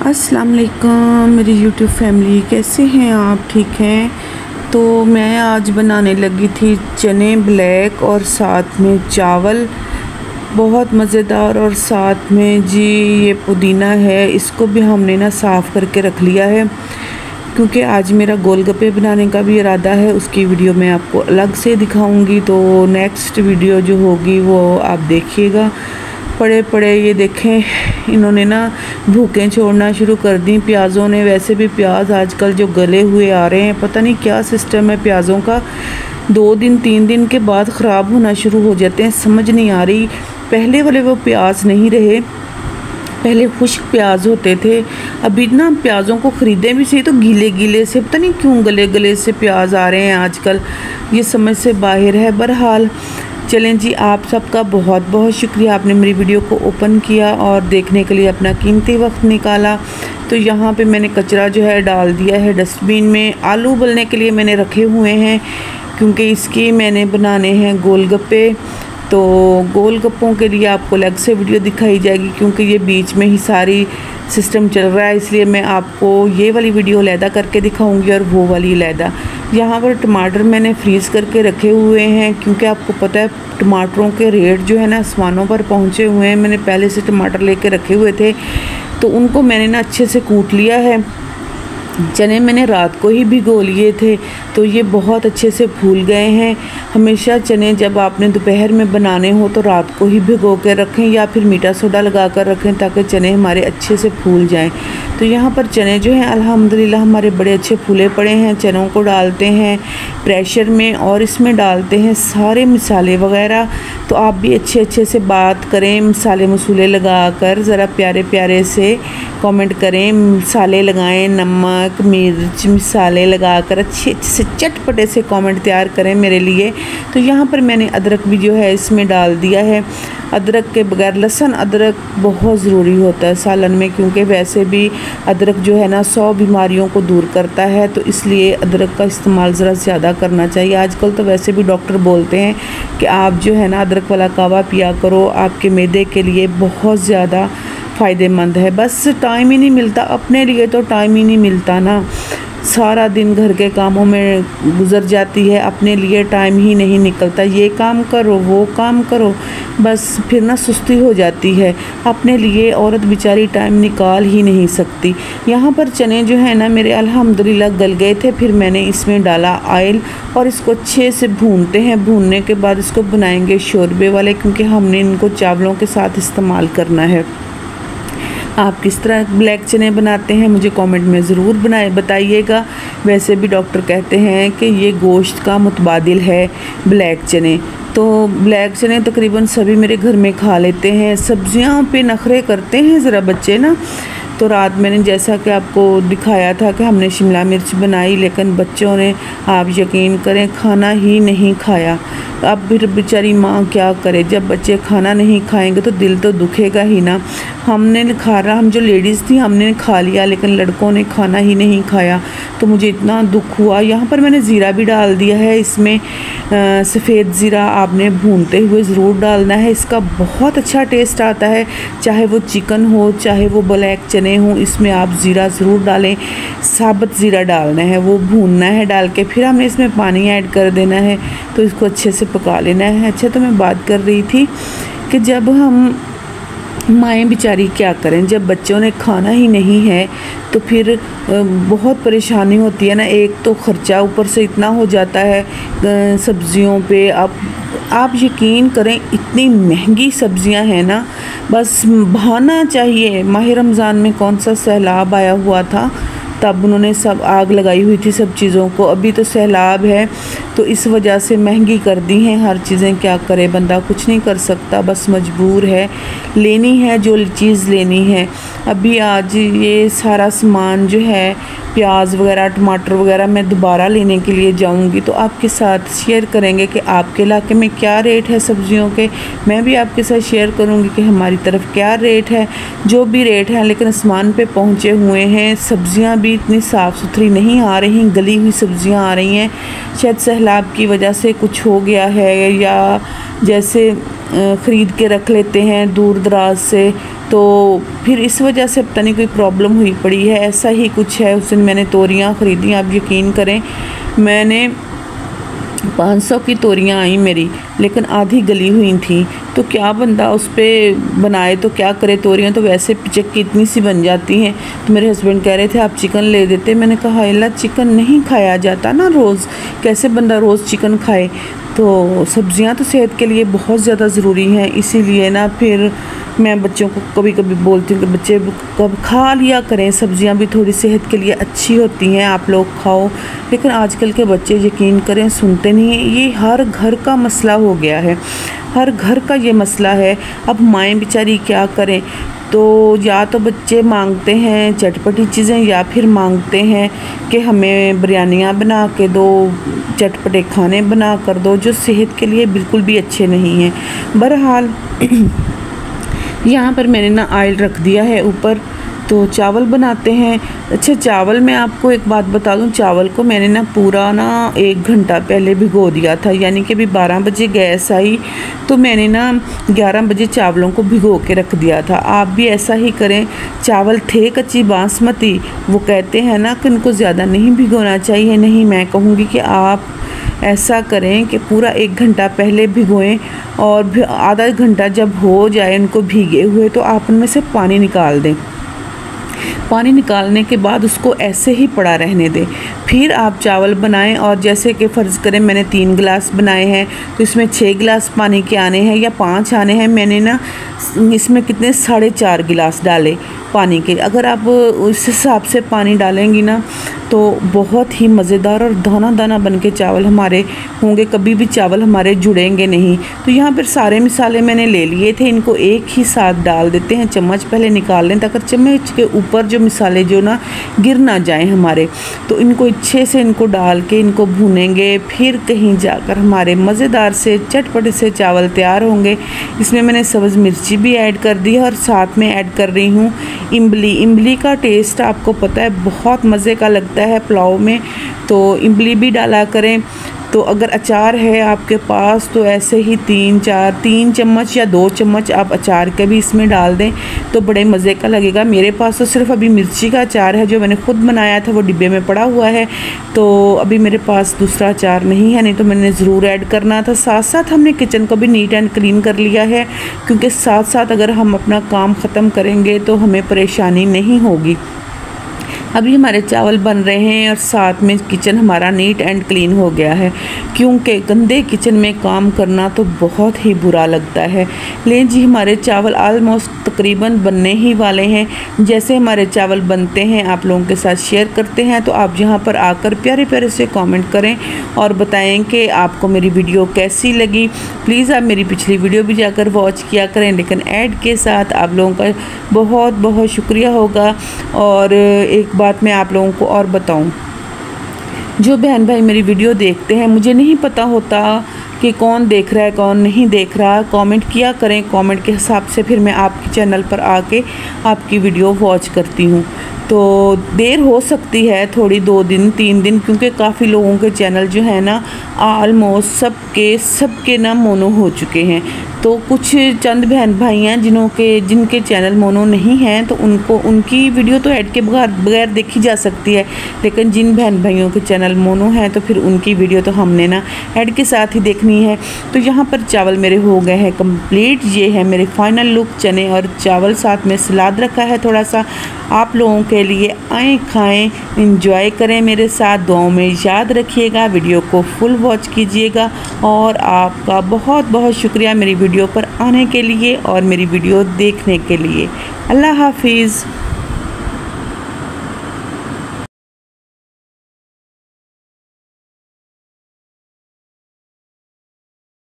अस्सलाम वालेकुम मेरी यूट्यूब फैमिली, कैसे हैं आप? ठीक हैं। तो मैं आज बनाने लगी थी चने ब्लैक और साथ में चावल, बहुत मज़ेदार। और साथ में जी ये पुदीना है, इसको भी हमने ना साफ़ करके रख लिया है क्योंकि आज मेरा गोलगप्पे बनाने का भी इरादा है। उसकी वीडियो मैं आपको अलग से दिखाऊंगी, तो नेक्स्ट वीडियो जो होगी वो आप देखिएगा। पड़े पड़े ये देखें, इन्होंने ना भूखें छोड़ना शुरू कर दी प्याज़ों ने। वैसे भी प्याज आजकल जो गले हुए आ रहे हैं, पता नहीं क्या सिस्टम है प्याज़ों का, 2 दिन 3 दिन के बाद ख़राब होना शुरू हो जाते हैं, समझ नहीं आ रही। पहले वाले वो प्याज नहीं रहे, पहले खुश्क प्याज होते थे। अभी ना प्याज़ों को ख़रीदें भी सही तो गीले गीले से, पता नहीं क्यों गले गले से प्याज आ रहे हैं आजकल, ये समझ से बाहर है। बहरहाल चलें जी, आप सबका बहुत बहुत शुक्रिया, आपने मेरी वीडियो को ओपन किया और देखने के लिए अपना कीमती वक्त निकाला। तो यहाँ पे मैंने कचरा जो है डाल दिया है डस्टबिन में। आलू उबलने के लिए मैंने रखे हुए हैं क्योंकि इसके मैंने बनाने हैं गोलगप्पे। तो गोलगप्पों के लिए आपको अलग से वीडियो दिखाई जाएगी क्योंकि ये बीच में ही सारी सिस्टम चल रहा है, इसलिए मैं आपको ये वाली वीडियो अलहदा करके दिखाऊंगी और वो वाली अलहदा। यहाँ पर टमाटर मैंने फ्रीज़ करके रखे हुए हैं क्योंकि आपको पता है टमाटरों के रेट जो है ना आसमानों पर पहुँचे हुए हैं। मैंने पहले से टमाटर लेके रखे हुए थे तो उनको मैंने ना अच्छे से कूट लिया है। चने मैंने रात को ही भिगो लिए थे तो ये बहुत अच्छे से फूल गए हैं। हमेशा चने जब आपने दोपहर में बनाने हो तो रात को ही भिगो के रखें या फिर मीठा सोडा लगा कर रखें ताकि चने हमारे अच्छे से फूल जाएं। तो यहाँ पर चने जो हैं अल्हम्दुलिल्लाह हमारे बड़े अच्छे फूले पड़े हैं। चनों को डालते हैं प्रेशर में और इसमें डालते हैं सारे मसाले वगैरह। तो आप भी अच्छे से बात करें, मसाले मसूले लगा कर ज़रा प्यारे प्यारे से कमेंट करें, मसाले लगाएं, नमक मिर्च मसाले लगाकर अच्छे से चटपटे से कमेंट तैयार करें मेरे लिए। तो यहाँ पर मैंने अदरक भी जो है इसमें डाल दिया है। अदरक के बगैर, लहसुन अदरक बहुत ज़रूरी होता है सालन में क्योंकि वैसे भी अदरक जो है ना 100 बीमारियों को दूर करता है, तो इसलिए अदरक का इस्तेमाल ज़रा ज़्यादा करना चाहिए। आजकल तो वैसे भी डॉक्टर बोलते हैं कि आप जो है ना अदरक वाला कावा पिया करो, आपके मैदे के लिए बहुत ज़्यादा फ़ायदेमंद है। बस टाइम ही नहीं मिलता अपने लिए, तो टाइम ही नहीं मिलता ना, सारा दिन घर के कामों में गुजर जाती है, अपने लिए टाइम ही नहीं निकलता। ये काम करो वो काम करो, बस फिर ना सुस्ती हो जाती है, अपने लिए औरत बेचारी टाइम निकाल ही नहीं सकती। यहाँ पर चने जो है ना मेरे अल्हम्दुलिल्लाह गल गए थे, फिर मैंने इसमें डाला ऑयल और इसको अच्छे से भूनते हैं। भूनने के बाद इसको बनाएंगे शोरबे वाले क्योंकि हमने इनको चावलों के साथ इस्तेमाल करना है। आप किस तरह ब्लैक चने बनाते हैं मुझे कमेंट में ज़रूर बताइएगा। वैसे भी डॉक्टर कहते हैं कि ये गोश्त का मुतबादिल है ब्लैक चने। तो ब्लैक चने तकरीबन सभी मेरे घर में खा लेते हैं। सब्जियों पे नखरे करते हैं ज़रा बच्चे ना। तो रात मैंने जैसा कि आपको दिखाया था कि हमने शिमला मिर्च बनाई, लेकिन बच्चों ने, आप यकीन करें, खाना ही नहीं खाया। अब फिर बेचारी माँ क्या करे, जब बच्चे खाना नहीं खाएंगे तो दिल तो दुखेगा ही ना। हमने हम जो लेडीज़ थी हमने खा लिया, लेकिन लड़कों ने खाना ही नहीं खाया, तो मुझे इतना दुख हुआ। यहाँ पर मैंने ज़ीरा भी डाल दिया है, इसमें सफ़ेद ज़ीरा आपने भूनते हुए ज़रूर डालना है, इसका बहुत अच्छा टेस्ट आता है। चाहे वो चिकन हो चाहे वो ब्लैक चने हो, इसमें आप ज़ीरा ज़रूर डालें। साबुत ज़ीरा डालना है, वो भूनना है, डाल के फिर हमने इसमें पानी ऐड कर देना है, तो इसको अच्छे से पका लेना है। अच्छा, तो मैं बात कर रही थी कि जब हम माएँ बेचारी क्या करें, जब बच्चों ने खाना ही नहीं है तो फिर बहुत परेशानी होती है ना। एक तो ख़र्चा ऊपर से इतना हो जाता है सब्ज़ियों पे। आप यकीन करें इतनी महंगी सब्ज़ियां हैं ना, बस बहाना चाहिए। माह रमज़ान में कौन सा सैलाब आया हुआ था, तब उन्होंने सब आग लगाई हुई थी सब चीज़ों को। अभी तो सैलाब है तो इस वजह से महंगी कर दी हैं हर चीज़ें। क्या करे बंदा, कुछ नहीं कर सकता, बस मजबूर है, लेनी है जो चीज़ लेनी है। अभी आज ये सारा सामान जो है प्याज वगैरह टमाटर वगैरह मैं दोबारा लेने के लिए जाऊंगी, तो आपके साथ शेयर करेंगे कि आपके इलाके में क्या रेट है सब्ज़ियों के। मैं भी आपके साथ शेयर करूंगी कि हमारी तरफ क्या रेट है। जो भी रेट है लेकिन आसमान पे पहुंचे हुए हैं। सब्ज़ियां भी इतनी साफ़ सुथरी नहीं आ रही, गली हुई सब्ज़ियां आ रही हैं। शायद सैलाब की वजह से कुछ हो गया है, या जैसे ख़रीद के रख लेते हैं दूर दराज से, तो फिर इस वजह से पता नहीं कोई प्रॉब्लम हुई पड़ी है, ऐसा ही कुछ है। उस दिन मैंने तोरियां ख़रीदी, आप यकीन करें मैंने 500 की तोरियां आई मेरी, लेकिन आधी गली हुई थी। तो क्या बंदा उस पर बनाए, तो क्या करे, तोरियां तो वैसे पिचक की इतनी सी बन जाती हैं। तो मेरे हस्बैंड कह रहे थे आप चिकन ले देते। मैंने कहा अल्लाह चिकन नहीं खाया जाता ना रोज़, कैसे बंदा रोज़ चिकन खाए। तो सब्ज़ियां तो सेहत के लिए बहुत ज़्यादा ज़रूरी हैं, इसीलिए ना फिर मैं बच्चों को कभी कभी बोलती हूँ कि बच्चे कब खा लिया करें, सब्ज़ियां भी थोड़ी सेहत के लिए अच्छी होती हैं, आप लोग खाओ। लेकिन आजकल के बच्चे यकीन करें सुनते नहीं हैं। ये हर घर का मसला हो गया है, हर घर का ये मसला है। अब माएँ बेचारी क्या करें, तो या तो बच्चे मांगते हैं चटपटी चीज़ें, या फिर मांगते हैं कि हमें बिरयानियाँ बना के दो, चटपटे खाने बना कर दो, जो सेहत के लिए बिल्कुल भी अच्छे नहीं हैं। बहरहाल यहाँ पर मैंने ना ऑयल रख दिया है ऊपर, तो चावल बनाते हैं। अच्छा, चावल मैं आपको एक बात बता दूं, चावल को मैंने ना पूरा ना 1 घंटा पहले भिगो दिया था, यानी कि अभी 12 बजे गैस आई तो मैंने ना 11 बजे चावलों को भिगो के रख दिया था। आप भी ऐसा ही करें। चावल थे कच्ची बासमती, वो कहते हैं ना कि उनको ज़्यादा नहीं भिगोना चाहिए, नहीं, मैं कहूँगी कि आप ऐसा करें कि पूरा 1 घंटा पहले भिगोएं, और आधा घंटा जब हो जाए उनको भीगे हुए तो आप उनमें से पानी निकाल दें। पानी निकालने के बाद उसको ऐसे ही पड़ा रहने दें। फिर आप चावल बनाएं, और जैसे कि फ़र्ज़ करें मैंने 3 गिलास बनाए हैं तो इसमें 6 गिलास पानी के आने हैं या 5 आने हैं। मैंने ना इसमें कितने 4.5 गिलास डाले पानी के। अगर आप उस हिसाब से पानी डालेंगी ना तो बहुत ही मज़ेदार और दाना दाना बन के चावल हमारे होंगे, कभी भी चावल हमारे जुड़ेंगे नहीं। तो यहाँ पर सारे मसाले मैंने ले लिए थे, इनको एक ही साथ डाल देते हैं। चम्मच पहले निकाल लें ताकि चम्मच के ऊपर जो मसाले जो ना गिर ना जाएं हमारे। तो इनको अच्छे से इनको डाल के इनको भूनेंगे, फिर कहीं जाकर हमारे मज़ेदार से चटपटे से चावल तैयार होंगे। इसमें मैंने सब्ज़ मिर्ची भी ऐड कर दी है, और साथ में ऐड कर रही हूँ इमली। इमली का टेस्ट आपको पता है बहुत मज़े का लगता है पुलाव में, तो इमली भी डाला करें। तो अगर अचार है आपके पास तो ऐसे ही 3 चम्मच या 2 चम्मच आप अचार के भी इसमें डाल दें तो बड़े मज़े का लगेगा। मेरे पास तो सिर्फ अभी मिर्ची का अचार है जो मैंने खुद बनाया था, वो डिब्बे में पड़ा हुआ है, तो अभी मेरे पास दूसरा अचार नहीं है, नहीं तो मैंने ज़रूर ऐड करना था। साथ साथ हमने किचन को भी नीट एंड क्लीन कर लिया है, क्योंकि साथ साथ अगर हम अपना काम ख़त्म करेंगे तो हमें परेशानी नहीं होगी। अभी हमारे चावल बन रहे हैं और साथ में किचन हमारा नीट एंड क्लीन हो गया है, क्योंकि गंदे किचन में काम करना तो बहुत ही बुरा लगता है। लें जी, हमारे चावल आलमोस्ट तकरीबन बनने ही वाले हैं। जैसे हमारे चावल बनते हैं आप लोगों के साथ शेयर करते हैं, तो आप यहाँ पर आकर प्यारे प्यारे से कमेंट करें और बताएं कि आपको मेरी वीडियो कैसी लगी। प्लीज़ आप मेरी पिछली वीडियो भी जाकर वॉच किया करें, लेकिन ऐड के साथ आप लोगों का बहुत बहुत शुक्रिया होगा। और एक बात मैं आप लोगों को और बताऊं, जो बहन भाई मेरी वीडियो देखते हैं, मुझे नहीं पता होता कि कौन देख रहा है कौन नहीं देख रहा, कमेंट किया करें। कमेंट के हिसाब से फिर मैं आपके चैनल पर आके आपकी वीडियो वॉच करती हूँ। तो देर हो सकती है थोड़ी, 2 दिन 3 दिन, क्योंकि काफ़ी लोगों के चैनल जो है ना आलमोस्ट सबके ना मोनो हो चुके हैं। तो कुछ चंद बहन भाई हैं जिनके चैनल मोनो नहीं हैं, तो उनकी वीडियो तो ऐड के बगैर देखी जा सकती है, लेकिन जिन बहन भाइयों के चैनल मोनो हैं तो फिर उनकी वीडियो तो हमने ना ऐड के साथ ही देखनी है। तो यहाँ पर चावल मेरे हो गए हैं कंप्लीट। ये है मेरे फाइनल लुक, चने और चावल, साथ में सलाद रखा है थोड़ा सा आप लोगों के लिए। आएँ खाएँ, इंजॉय करें मेरे साथ। दुआओं में याद रखिएगा, वीडियो को फुल वॉच कीजिएगा, और आपका बहुत बहुत शुक्रिया मेरी वीडियो पर आने के लिए और मेरी वीडियो देखने के लिए। अल्लाह हाफिज़।